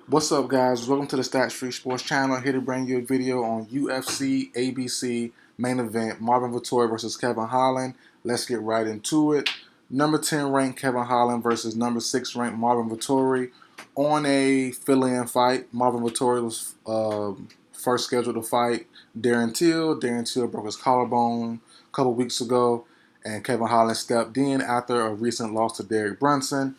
What's up, guys? Welcome to the Stats Free Sports channel. Here to bring you a video on UFC ABC main event, Marvin Vettori versus Kevin Holland. Let's get right into it. Number 10 ranked Kevin Holland versus number 6 ranked Marvin Vettori on a fill-in fight. Marvin Vettori was first scheduled to fight Darren Till. Darren Till broke his collarbone a couple weeks ago, and Kevin Holland stepped in after a recent loss to Derek Brunson.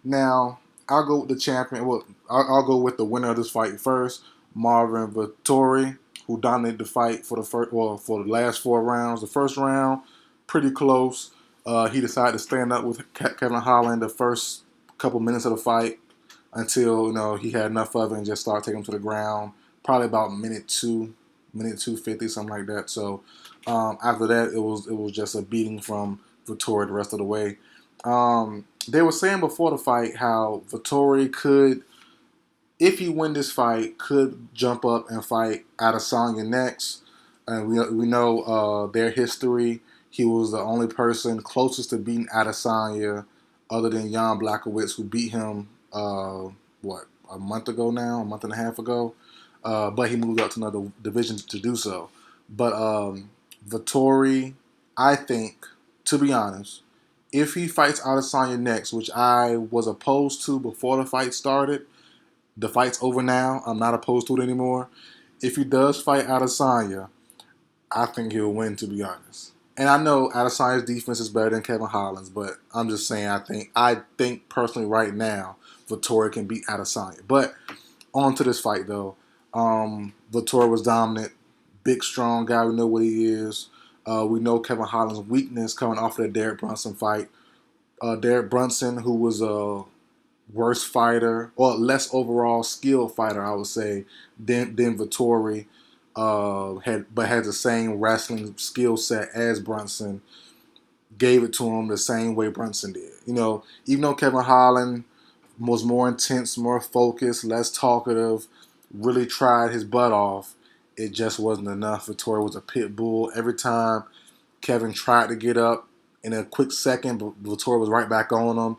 Now, I'll go with the champion. Well, I'll go with the winner of this fight first, Marvin Vettori, who dominated the fight for the last 4 rounds. The first round, pretty close. He decided to stand up with Kevin Holland the first couple minutes of the fight until he had enough of it and just started taking him to the ground. Probably about minute 250, something like that. So after that, it was just a beating from Vettori the rest of the way. They were saying before the fight how Vettori could, if he win this fight, could jump up and fight Adesanya next. And we know their history. He was the only person closest to beating Adesanya other than Jan Blachowicz, who beat him, a month ago now, a month and a half ago. But he moved up to another division to do so. But Vettori, I think, to be honest, if he fights Adesanya next, which I was opposed to before the fight started, the fight's over now. I'm not opposed to it anymore. If he does fight Adesanya, I think he'll win, to be honest. And I know Adesanya's defense is better than Kevin Holland's, but I'm just saying I think personally right now Vettori can beat Adesanya. But on to this fight though. Vettori was dominant, big, strong guy. We know what he is. We know Kevin Holland's weakness coming off of that Derek Brunson fight. Derek Brunson, who was a worse fighter, or less overall skilled fighter, I would say, than Vettori, had the same wrestling skill set as Brunson, gave it to him the same way Brunson did. Even though Kevin Holland was more intense, more focused, less talkative, really tried his butt off, it just wasn't enough. Vettori was a pit bull. Every time Kevin tried to get up in a quick second, but Vettori was right back on him.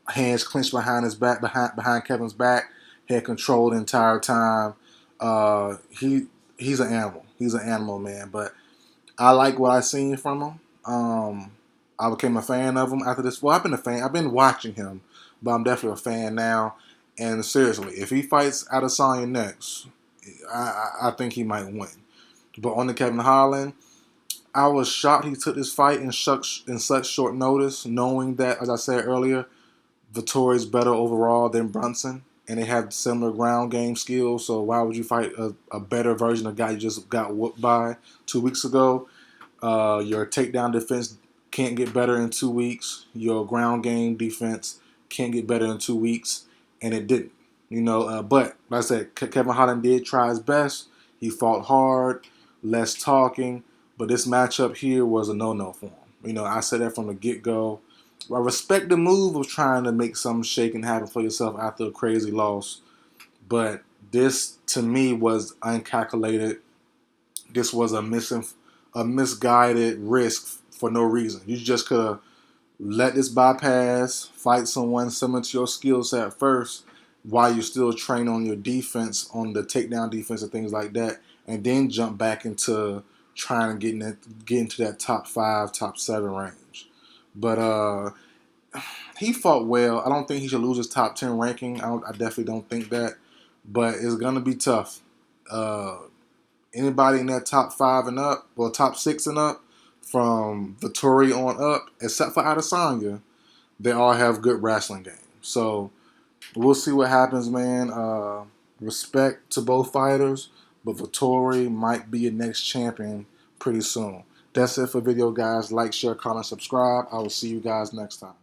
Hands clenched behind his back, behind Kevin's back, had control the entire time. He's an animal. He's an animal, man. But I like what I've seen from him. I became a fan of him after this. Well, I've been a fan. I've been watching him, but I'm definitely a fan now. And seriously, if he fights Adesanya next, I think he might win. But on the Kevin Holland, I was shocked he took this fight in such short notice, knowing that, as I said earlier, Vettori's better overall than Brunson, and they have similar ground game skills. So why would you fight a better version of a guy you just got whooped by 2 weeks ago? Your takedown defense can't get better in 2 weeks. Your ground game defense can't get better in 2 weeks, and it didn't. But like I said, Kevin Holland did try his best. He fought hard, less talking, but this matchup here was a no-no for him. I said that from the get-go. I respect the move of trying to make something shake and happen for yourself after a crazy loss, but this, to me, was uncalculated. This was a misguided risk for no reason. You just could have let this bypass, fight someone similar to your skill set first while you still train on your defense, on the takedown defense and things like that, and then jump back into trying to get into that top 5, top 7 range. But he fought well. I don't think he should lose his top 10 ranking. I definitely don't think that. But it's going to be tough. Anybody in that top 5 and up, or top 6 and up, from Vettori on up, except for Adesanya, they all have good wrestling games. So we'll see what happens, man. Respect to both fighters, but Vettori might be a next champion pretty soon. That's it for the video, guys. Like, share, comment, subscribe. I will see you guys next time.